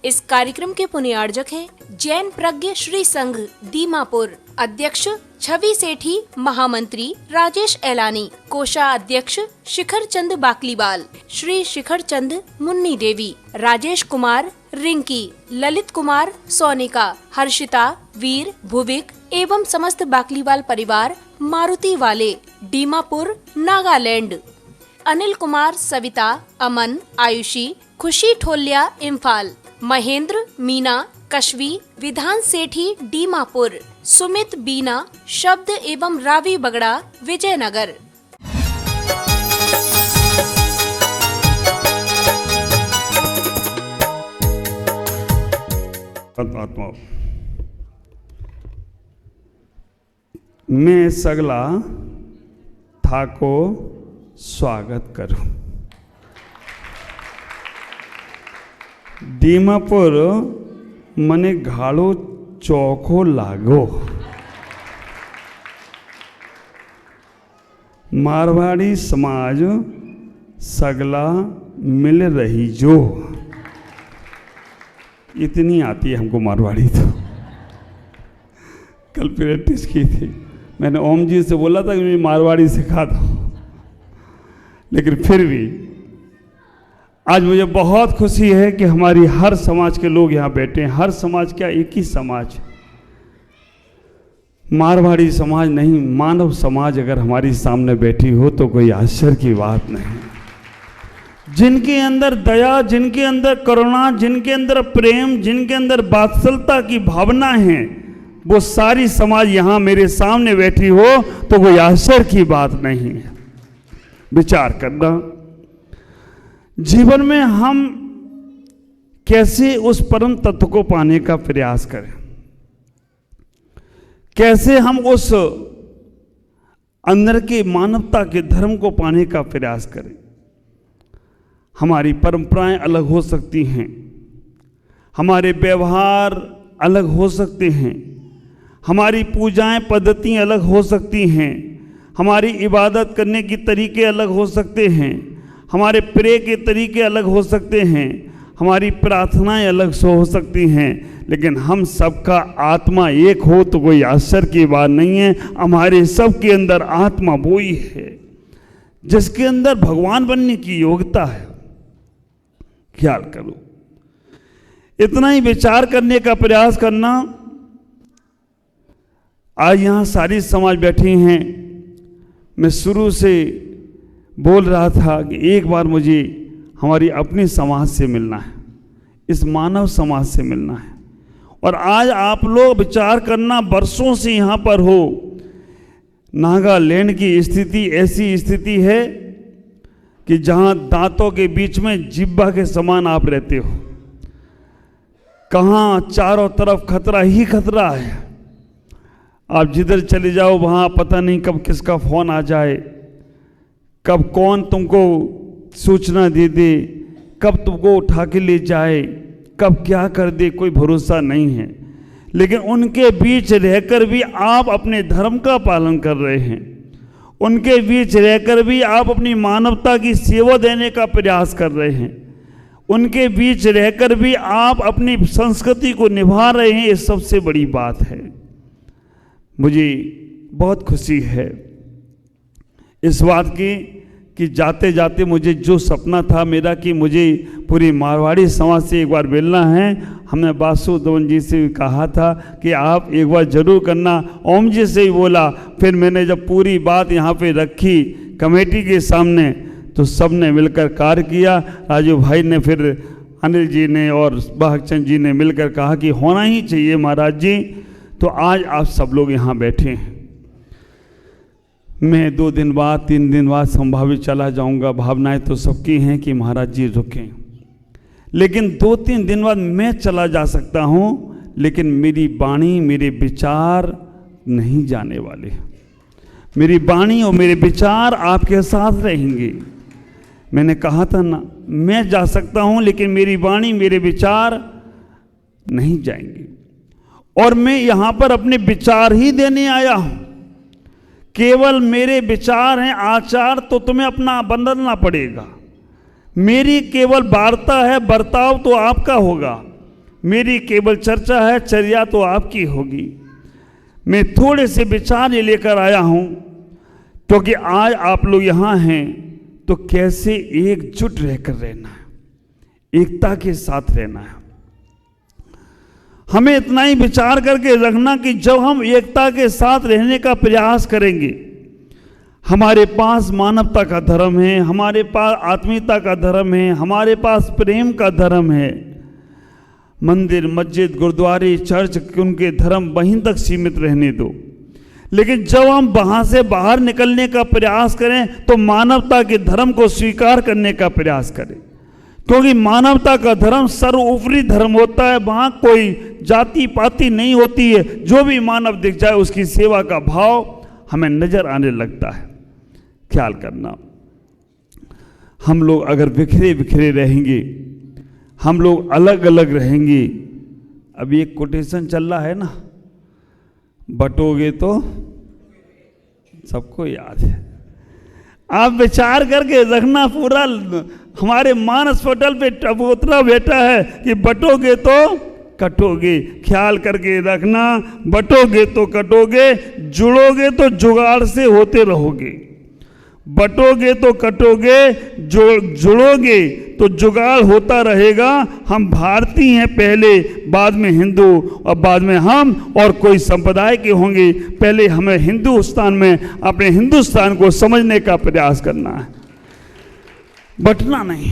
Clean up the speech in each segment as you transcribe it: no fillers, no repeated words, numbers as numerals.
इस कार्यक्रम के पुण्यार्जक हैं जैन प्रज्ञ श्री संघ दीमापुर, अध्यक्ष छवि सेठी, महामंत्री राजेश एलानी, कोषाध्यक्ष शिखर चंद बाकलीवाल, श्री शिखर चंद मुन्नी देवी, राजेश कुमार रिंकी, ललित कुमार सोनिका, हर्षिता, वीर, भुविक एवं समस्त बाकलीवाल परिवार मारुति वाले दीमापुर नागालैंड, अनिल कुमार, सविता, अमन, आयुषी, खुशी ठोलिया इम्फाल, महेंद्र, मीना, कशवी, विधान सेठी दीमापुर, सुमित, बीना, शब्द एवं रावी बगड़ा विजयनगर। आत्मा मैं सगला थाको स्वागत करूं। दीमापुर मने घाड़ो चौखो लागो। मारवाड़ी समाज सगला मिल रही जो, इतनी आती है हमको मारवाड़ी। तो कल प्रैक्टिस की थी, मैंने ओम जी से बोला था कि मुझे मारवाड़ी सिखा दो, लेकिन फिर भी आज मुझे बहुत खुशी है कि हमारी हर समाज के लोग यहाँ बैठे हैं। हर समाज क्या, एक ही समाज, मारवाड़ी समाज नहीं, मानव समाज अगर हमारी सामने बैठी हो तो कोई आश्चर्य की बात नहीं। जिनके अंदर दया, जिनके अंदर करुणा, जिनके अंदर प्रेम, जिनके अंदर वात्सल्यता की भावना है, वो सारी समाज यहाँ मेरे सामने बैठी हो तो कोई आश्चर्य की बात नहीं है। विचार करना, जीवन में हम कैसे उस परम तत्व को पाने का प्रयास करें, कैसे हम उस अंदर के मानवता के धर्म को पाने का प्रयास करें। हमारी परंपराएं अलग हो सकती हैं, हमारे व्यवहार अलग हो सकते हैं, हमारी पूजाएं पद्धति अलग हो सकती हैं, हमारी इबादत करने की तरीके अलग हो सकते हैं, हमारे प्रे के तरीके अलग हो सकते हैं, हमारी प्रार्थनाएं अलग से हो सकती हैं, लेकिन हम सबका आत्मा एक हो तो कोई आश्चर्य की बात नहीं है। हमारे सब के अंदर आत्मा वो ही है जिसके अंदर भगवान बनने की योग्यता है। ख्याल करो, इतना ही विचार करने का प्रयास करना। आज यहाँ सारी समाज बैठी हैं। मैं शुरू से बोल रहा था कि एक बार मुझे हमारी अपनी समाज से मिलना है, इस मानव समाज से मिलना है। और आज आप लोग विचार करना, वर्षों से यहाँ पर हो, नागालैंड की स्थिति ऐसी स्थिति है कि जहाँ दांतों के बीच में जिब्बा के समान आप रहते हो। कहाँ चारों तरफ खतरा ही खतरा है। आप जिधर चले जाओ वहाँ पता नहीं कब किसका फ़ोन आ जाए, कब कौन तुमको सूचना दे दे, कब तुमको उठा के ले जाए, कब क्या कर दे, कोई भरोसा नहीं है। लेकिन उनके बीच रहकर भी आप अपने धर्म का पालन कर रहे हैं, उनके बीच रहकर भी आप अपनी मानवता की सेवा देने का प्रयास कर रहे हैं, उनके बीच रहकर भी आप अपनी संस्कृति को निभा रहे हैं। ये सबसे बड़ी बात है। मुझे बहुत खुशी है इस बात की कि जाते जाते मुझे जो सपना था मेरा कि मुझे पूरी मारवाड़ी समाज से एक बार मिलना है, हमने वासुदेवन जी से भी कहा था कि आप एक बार जरूर करना। ओम जी से ही बोला। फिर मैंने जब पूरी बात यहाँ पे रखी कमेटी के सामने तो सब ने मिलकर कार्य किया। राजू भाई ने, फिर अनिल जी ने और बहचंद जी ने मिलकर कहा कि होना ही चाहिए महाराज जी। तो आज आप सब लोग यहाँ बैठे हैं। मैं 2 दिन बाद 3 दिन बाद संभावित चला जाऊंगा। भावनाएं तो सबकी हैं कि महाराज जी रुकें, लेकिन 2-3 दिन बाद मैं चला जा सकता हूं, लेकिन मेरी वाणी, मेरे विचार नहीं जाने वाले। मेरी वाणी और मेरे विचार आपके साथ रहेंगे। मैंने कहा था ना, मैं जा सकता हूं लेकिन मेरी वाणी, मेरे विचार नहीं जाएंगे। और मैं यहां पर अपने विचार ही देने आया हूं। केवल मेरे विचार हैं, आचार तो तुम्हें अपना बदलना पड़ेगा। मेरी केवल वार्ता है, बर्ताव तो आपका होगा। मेरी केवल चर्चा है, चर्या तो आपकी होगी। मैं थोड़े से विचार ये लेकर आया हूं, क्योंकि आज आप लोग यहां हैं तो कैसे एकजुट रहकर रहना है, एकता के साथ रहना है। हमें इतना ही विचार करके रखना कि जब हम एकता के साथ रहने का प्रयास करेंगे, हमारे पास मानवता का धर्म है, हमारे पास आत्मीयता का धर्म है, हमारे पास प्रेम का धर्म है। मंदिर, मस्जिद, गुरुद्वारे, चर्च, उनके धर्म वहीं तक सीमित रहने दो, लेकिन जब हम वहां से बाहर निकलने का प्रयास करें तो मानवता के धर्म को स्वीकार करने का प्रयास करें, क्योंकि मानवता का धर्म सर्वोपरि धर्म होता है। वहां कोई जाति पाति नहीं होती है। जो भी मानव दिख जाए उसकी सेवा का भाव हमें नजर आने लगता है। ख्याल करना, हम लोग अगर बिखरे बिखरे रहेंगे, हम लोग अलग अलग रहेंगे। अभी एक कोटेशन चल रहा है ना, बटोगे तो सबको याद है। आप विचार करके रखना, पूरा हमारे मानस पटल पे टबूतरा बैठा है कि बटोगे तो कटोगे। ख्याल करके रखना, बटोगे तो कटोगे, जुड़ोगे तो जुगाड़ से होते रहोगे। बटोगे तो कटोगे, जुड़ोगे तो जुगाड़ होता रहेगा। हम भारतीय हैं पहले, बाद में हिंदू, और बाद में हम और कोई संप्रदाय के होंगे। पहले हमें हिंदुस्तान में अपने हिंदुस्तान को समझने का प्रयास करना है, बटना नहीं।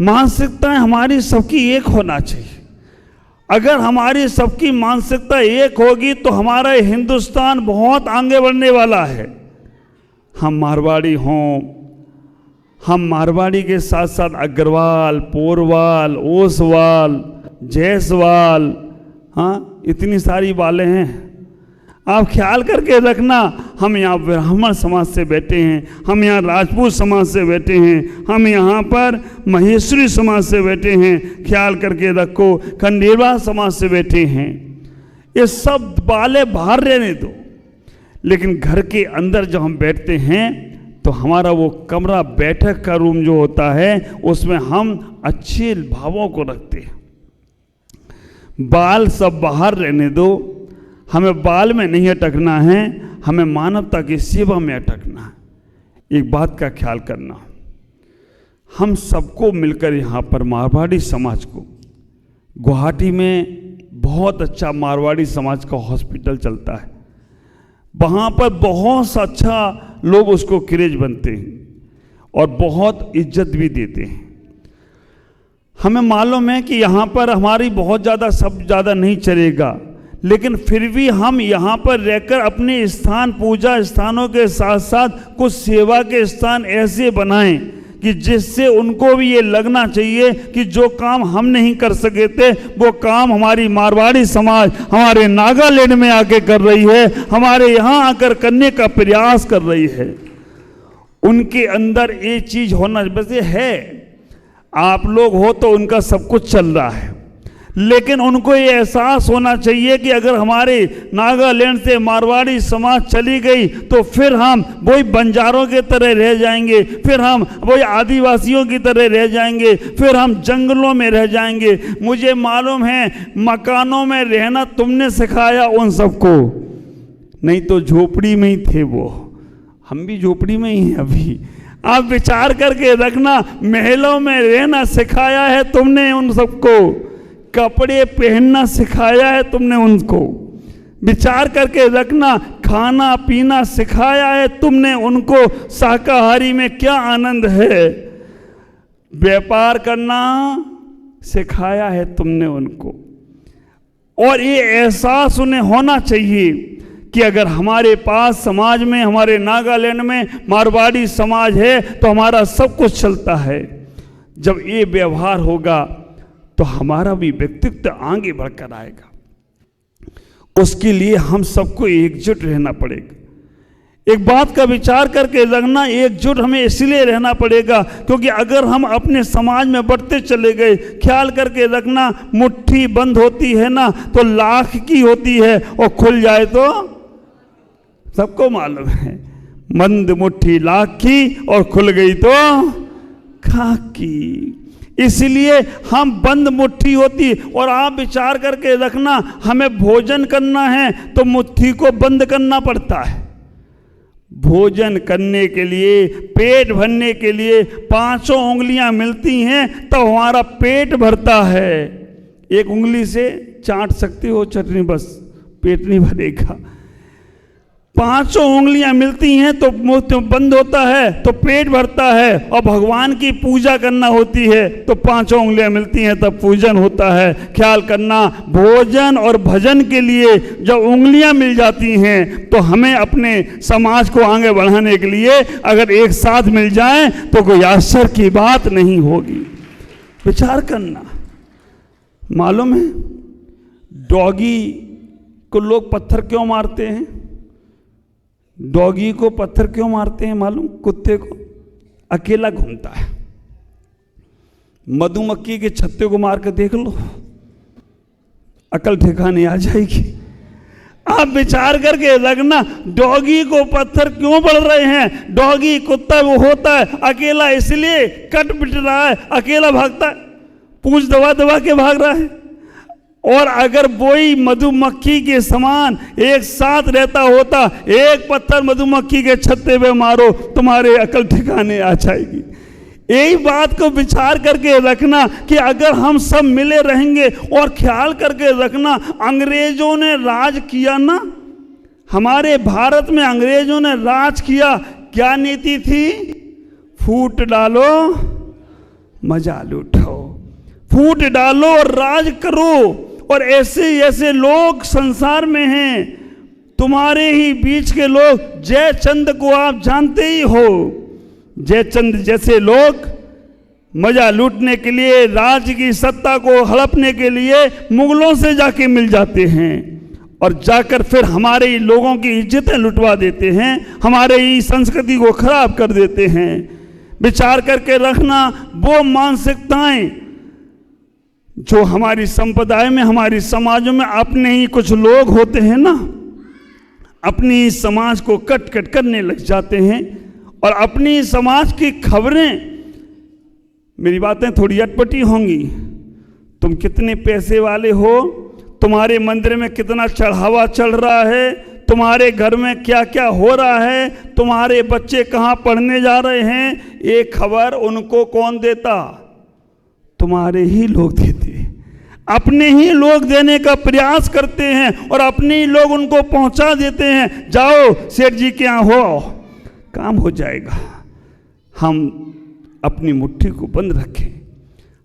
मानसिकताएं हमारी सबकी एक होना चाहिए। अगर हमारी सबकी मानसिकता एक होगी तो हमारा हिंदुस्तान बहुत आगे बढ़ने वाला है। हम मारवाड़ी हों, हम मारवाड़ी के साथ साथ अग्रवाल, पोरवाल, ओसवाल, जयसवाल, हाँ, इतनी सारी वाले हैं। आप ख्याल करके रखना, हम यहाँ ब्राह्मण समाज से बैठे हैं, हम यहाँ राजपूत समाज से बैठे हैं, हम यहाँ पर महेश्वरी समाज से बैठे हैं। ख्याल करके रखो, खंडेलवाल समाज से बैठे हैं। ये सब वाले बाहर रहने दो, लेकिन घर के अंदर जब हम बैठते हैं तो हमारा वो कमरा, बैठक का रूम जो होता है, उसमें हम अच्छे भावों को रखते हैं। बाल सब बाहर रहने दो, हमें बाल में नहीं अटकना है, हमें मानवता की सेवा में अटकना है। एक बात का ख्याल करना, हम सबको मिलकर यहाँ पर मारवाड़ी समाज को, गुवाहाटी में बहुत अच्छा मारवाड़ी समाज का हॉस्पिटल चलता है, वहाँ पर बहुत अच्छा लोग उसको क्रेज बनते हैं और बहुत इज्जत भी देते हैं। हमें मालूम है कि यहाँ पर हमारी बहुत ज़्यादा सब ज़्यादा नहीं चलेगा, लेकिन फिर भी हम यहाँ पर रहकर अपने स्थान, पूजा स्थानों के साथ साथ कुछ सेवा के स्थान ऐसे बनाएं कि जिससे उनको भी ये लगना चाहिए कि जो काम हम नहीं कर सके थे वो काम हमारी मारवाड़ी समाज हमारे नागालैंड में आके कर रही है, हमारे यहाँ आकर करने का प्रयास कर रही है। उनके अंदर ये चीज़ होना वैसे है, आप लोग हो तो उनका सब कुछ चल रहा है, लेकिन उनको ये एहसास होना चाहिए कि अगर हमारे नागालैंड से मारवाड़ी समाज चली गई तो फिर हम वही बंजारों के तरह रह जाएंगे, फिर हम वही आदिवासियों की तरह रह जाएंगे, फिर हम जंगलों में रह जाएंगे। मुझे मालूम है मकानों में रहना तुमने सिखाया उन सबको, नहीं तो झोपड़ी में ही थे वो, हम भी झोपड़ी में ही हैं अभी। आप विचार करके रखना, महलों में रहना सिखाया है तुमने उन सबको, कपड़े पहनना सिखाया है तुमने उनको। विचार करके रखना, खाना पीना सिखाया है तुमने उनको, शाकाहारी में क्या आनंद है, व्यापार करना सिखाया है तुमने उनको। और ये एहसास उन्हें होना चाहिए कि अगर हमारे पास समाज में, हमारे नागालैंड में मारवाड़ी समाज है तो हमारा सब कुछ चलता है। जब ये व्यवहार होगा तो हमारा भी व्यक्तित्व आगे बढ़कर आएगा। उसके लिए हम सबको एकजुट रहना पड़ेगा। एक बात का विचार करके रखना, एकजुट हमें इसलिए रहना पड़ेगा क्योंकि अगर हम अपने समाज में बढ़ते चले गए, ख्याल करके रखना, मुट्ठी बंद होती है ना तो लाख की होती है, और खुल जाए तो सबको मालूम है, बंद मुट्ठी लाख की और खुल गई तो खाक की। इसलिए हम बंद मुट्ठी होती। और आप विचार करके रखना, हमें भोजन करना है तो मुट्ठी को बंद करना पड़ता है। भोजन करने के लिए, पेट भरने के लिए 5 उंगलियां मिलती हैं तो हमारा पेट भरता है। एक उंगली से चाट सकते हो चटनी, बस पेट नहीं भरेगा। 5 उंगलियां मिलती हैं तो मुंह बंद होता है तो पेट भरता है। और भगवान की पूजा करना होती है तो 5 उंगलियां मिलती हैं तब पूजन होता है। ख्याल करना, भोजन और भजन के लिए जब उंगलियां मिल जाती हैं तो हमें अपने समाज को आगे बढ़ाने के लिए अगर एक साथ मिल जाएं तो कोई आश्चर्य की बात नहीं होगी। विचार करना। मालूम है डॉगी को लोग पत्थर क्यों मारते हैं? डॉगी को पत्थर क्यों मारते हैं मालूम? कुत्ते को अकेला घूमता है। मधुमक्खी के छत्ते को मार कर देख लो, अकल ठिकाने आ जाएगी। आप विचार करके रखना, डॉगी को पत्थर क्यों पड़ रहे हैं? डॉगी कुत्ता वो होता है अकेला, इसलिए कट पिट रहा है, अकेला भागता है, पूंछ दबा दबा के भाग रहा है। और अगर वही मधुमक्खी के समान एक साथ रहता होता, एक पत्थर मधुमक्खी के छत्ते पे मारो, तुम्हारे अकल ठिकाने आ जाएगी। यही बात को विचार करके रखना कि अगर हम सब मिले रहेंगे। और ख्याल करके रखना, अंग्रेजों ने राज किया ना, हमारे भारत में अंग्रेजों ने राज किया, क्या नीति थी? फूट डालो मजा लूटो, फूट डालो और राज करो। और ऐसे ऐसे लोग संसार में हैं, तुम्हारे ही बीच के लोग। जयचंद को आप जानते ही हो। जयचंद जैसे लोग मजा लूटने के लिए, राज्य की सत्ता को हड़पने के लिए मुगलों से जाके मिल जाते हैं और जाकर फिर हमारे ही लोगों की इज्जतें लुटवा देते हैं, हमारे ही संस्कृति को खराब कर देते हैं। विचार करके रखना, वो मानसिकताएं जो हमारी संप्रदाय में, हमारी समाजों में अपने ही कुछ लोग होते हैं ना, अपनी समाज को कट कट करने लग जाते हैं और अपनी समाज की खबरें, मेरी बातें थोड़ी अटपटी होंगी, तुम कितने पैसे वाले हो, तुम्हारे मंदिर में कितना चढ़ावा चल रहा है, तुम्हारे घर में क्या क्या हो रहा है, तुम्हारे बच्चे कहाँ पढ़ने जा रहे हैं, ये खबर उनको कौन देता? तुम्हारे ही लोग देते, अपने ही लोग देने का प्रयास करते हैं और अपने ही लोग उनको पहुंचा देते हैं। जाओ सेठ जी के यहाँ हो, काम हो जाएगा। हम अपनी मुट्ठी को बंद रखें,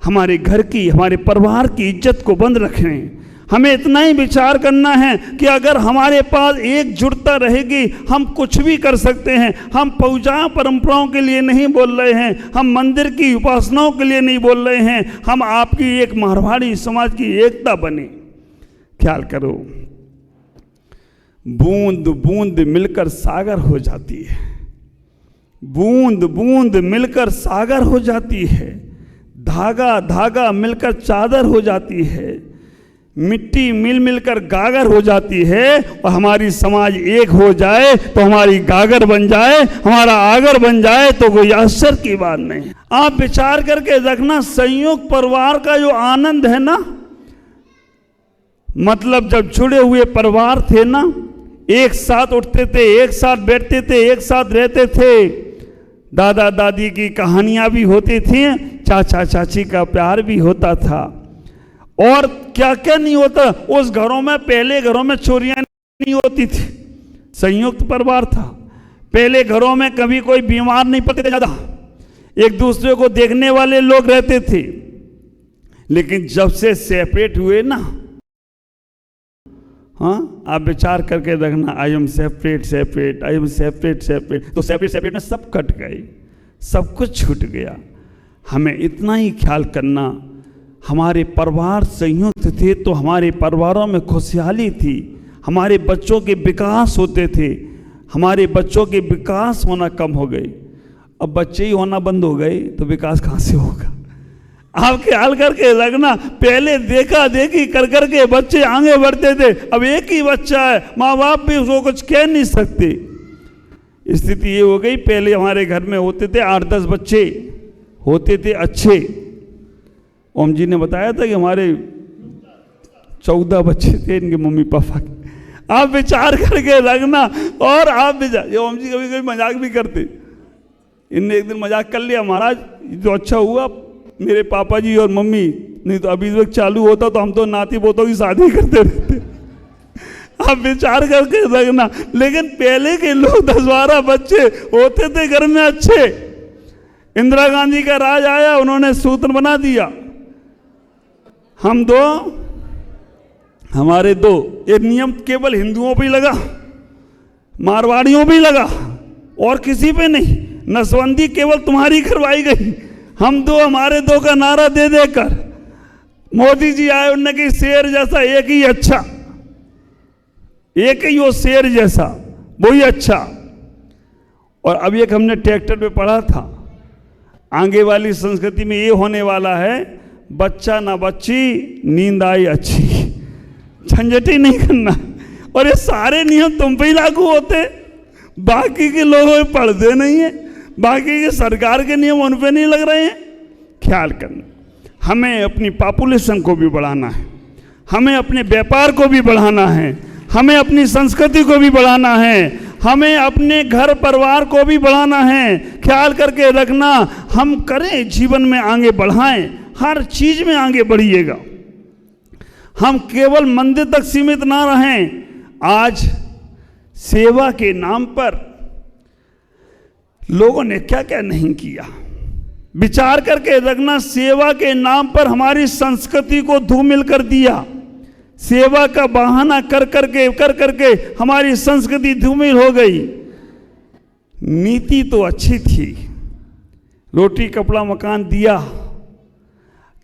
हमारे घर की, हमारे परिवार की इज्जत को बंद रखें। हमें इतना ही विचार करना है कि अगर हमारे पास एकजुटता रहेगी, हम कुछ भी कर सकते हैं। हम पूजा परंपराओं के लिए नहीं बोल रहे हैं, हम मंदिर की उपासनाओं के लिए नहीं बोल रहे हैं, हम आपकी एक मारवाड़ी समाज की एकता बने। ख्याल करो, बूंद बूंद मिलकर सागर हो जाती है, बूंद बूंद मिलकर सागर हो जाती है, धागा धागा मिलकर चादर हो जाती है, मिट्टी मिल मिलकर गागर हो जाती है। और हमारी समाज एक हो जाए तो हमारी गागर बन जाए, हमारा आगर बन जाए तो कोई आश्चर्य की बात नहीं। आप विचार करके रखना, संयुक्त परिवार का जो आनंद है ना, मतलब जब जुड़े हुए परिवार थे ना, एक साथ उठते थे, एक साथ बैठते थे, एक साथ रहते थे, दादा दादी की कहानियां भी होती थी, चाचा चाची का प्यार भी होता था, और क्या क्या नहीं होता। उस घरों में, पहले घरों में चोरियां नहीं होती थी, संयुक्त परिवार था। पहले घरों में कभी कोई बीमार नहीं पड़ते थे ज्यादा, एक दूसरे को देखने वाले लोग रहते थे। लेकिन जब से सेपरेट हुए ना, हाँ आप विचार करके रखना, I am separate separate, I am separate separate, तो सेपरेट सेपरेट में सब कट गए, सब कुछ छूट गया। हमें इतना ही ख्याल करना, हमारे परिवार संयुक्त थे तो हमारे परिवारों में खुशहाली थी, हमारे बच्चों के विकास होते थे। हमारे बच्चों के विकास होना कम हो गए, अब बच्चे ही होना बंद हो गए तो विकास कहाँ से होगा? आप ख्याल करके रखना, पहले देखा देखी कर करके बच्चे आगे बढ़ते थे, अब एक ही बच्चा है, माँ बाप भी उसको कुछ कह नहीं सकते। स्थिति ये हो गई, पहले हमारे घर में होते थे 8-10 बच्चे होते थे अच्छे, ओम जी ने बताया था कि हमारे 14 बच्चे थे इनके मम्मी पापा के। आप विचार करके रखना। और आप विचार, ये ओम जी कभी कभी मजाक भी करते, इनने एक दिन मजाक कर लिया, महाराज जो अच्छा हुआ मेरे पापा जी और मम्मी, नहीं तो अभी वक्त चालू होता तो हम तो नाती पोतों की शादी करते रहते। आप विचार करके रखना। लेकिन पहले के लोग 10-12 बच्चे होते थे घर में अच्छे। इंदिरा गांधी का राज आया, उन्होंने सूत्र बना दिया, हम दो हमारे दो। ये नियम केवल हिंदुओं पे लगा, मारवाड़ियों पे लगा और किसी पे नहीं। नसबंदी केवल तुम्हारी करवाई गई, हम दो हमारे दो का नारा दे देकर मोदी जी आए, उनने कहा शेर जैसा एक ही अच्छा, एक ही वो शेर जैसा वही अच्छा। और अब एक हमने ट्रैक्टर पे पढ़ा था, आगे वाली संस्कृति में ये होने वाला है, बच्चा ना बच्ची नींद आई अच्छी, झंझट ही नहीं करना। और ये सारे नियम तुम पे ही लागू होते, बाकी के लोगों में पढ़ते नहीं है, बाकी के सरकार के नियम उन पे नहीं लग रहे हैं। ख्याल करना, हमें अपनी पॉपुलेशन को भी बढ़ाना है, हमें अपने व्यापार को भी बढ़ाना है, हमें अपनी संस्कृति को भी बढ़ाना है, हमें अपने घर परिवार को भी बढ़ाना है। ख्याल करके रखना, हम करें जीवन में आगे बढ़ाएं, हर चीज में आगे बढ़िएगा। हम केवल मंदिर तक सीमित ना रहें। आज सेवा के नाम पर लोगों ने क्या क्या नहीं किया, विचार करके रखना। सेवा के नाम पर हमारी संस्कृति को धूमिल कर दिया, सेवा का बहाना कर करके हमारी संस्कृति धूमिल हो गई। नीति तो अच्छी थी, रोटी कपड़ा मकान दिया,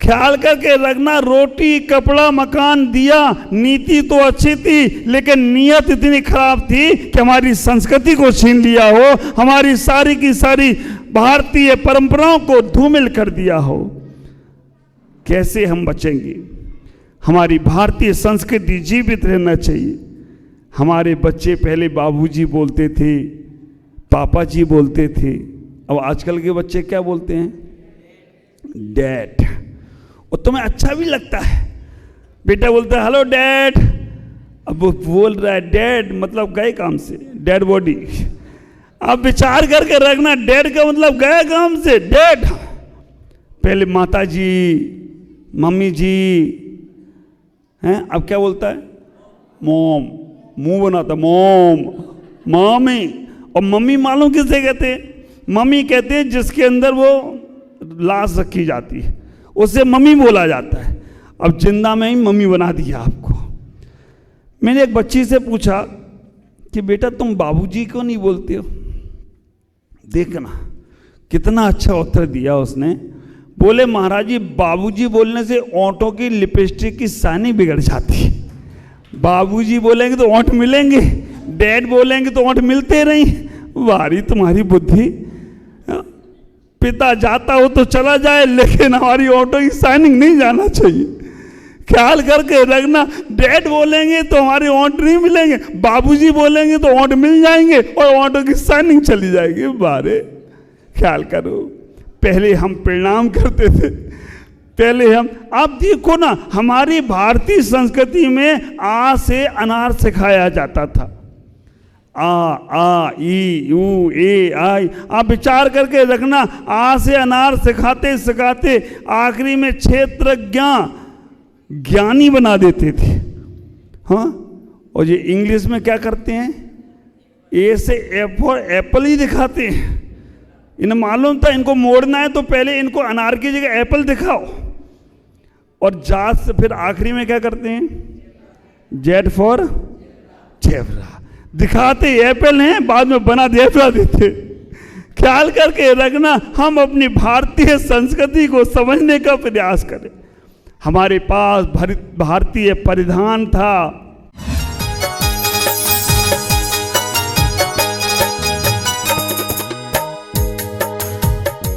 ख्याल करके रखना, रोटी कपड़ा मकान दिया, नीति तो अच्छी थी, लेकिन नीयत इतनी खराब थी कि हमारी संस्कृति को छीन लिया हो, हमारी सारी की सारी भारतीय परंपराओं को धूमिल कर दिया हो। कैसे हम बचेंगे? हमारी भारतीय संस्कृति जीवित रहना चाहिए। हमारे बच्चे पहले बाबूजी बोलते थे, पापा जी बोलते थे, अब आजकल के बच्चे क्या बोलते हैं? डैड। और तुम्हें अच्छा भी लगता है, बेटा बोलता है हेलो डैड, अब वो बोल रहा है डैड मतलब गए काम से, डेड बॉडी। आप विचार करके रखना, डैड का मतलब गया काम से, डैड। पहले माता जी, मम्मी जी हैं, अब क्या बोलता है? मोम, मुंह बनाता मोम, मम्मी। और मम्मी मालूम किसे कहते हैं? मम्मी कहते हैं जिसके अंदर वो लाश रखी जाती है, उसे मम्मी बोला जाता है। अब जिंदा में ही मम्मी बना दिया आपको। मैंने एक बच्ची से पूछा कि बेटा तुम बाबूजी क्यों नहीं बोलते हो? देखना कितना अच्छा उत्तर दिया उसने। बोले महाराज जी, बाबूजी बोलने से ओंठों की लिपस्टिक की सानी बिगड़ जाती है। बाबूजी बोलेंगे तो ओंठ मिलेंगे, डैड बोलेंगे तो ओंठ मिलते नहीं। वारी तुम्हारी बुद्धि, पिता जाता हो तो चला जाए, लेकिन हमारी ओंठों की शाइनिंग नहीं जाना चाहिए। ख्याल करके रखना, डैड बोलेंगे तो हमारे ओंठ नहीं मिलेंगे, बाबूजी बोलेंगे तो ओंठ मिल जाएंगे और ओंठों की शाइनिंग चली जाएगी। बारे ख्याल करो, पहले हम प्रणाम करते थे, पहले हम, आप देखो ना हमारी भारतीय संस्कृति में आ से अनार सिखाया जाता था, आ ई यू ए आई। आप विचार करके रखना, आ से अनार सिखाते सिखाते आखिरी में क्षेत्रज्ञ ज्ञानी बना देते थे। हाँ, और ये इंग्लिश में क्या करते हैं? ए से एप्पल ही दिखाते हैं। इन्हें मालूम था इनको मोड़ना है तो पहले इनको अनार की जगह एप्पल दिखाओ, और जात से फिर आखिरी में क्या करते हैं? जेड फॉर जेब्रा दिखाते एप्पल हैं, बाद में बना जेब्रा देते। ख्याल करके रखना, हम अपनी भारतीय संस्कृति को समझने का प्रयास करें। हमारे पास भारतीय परिधान था,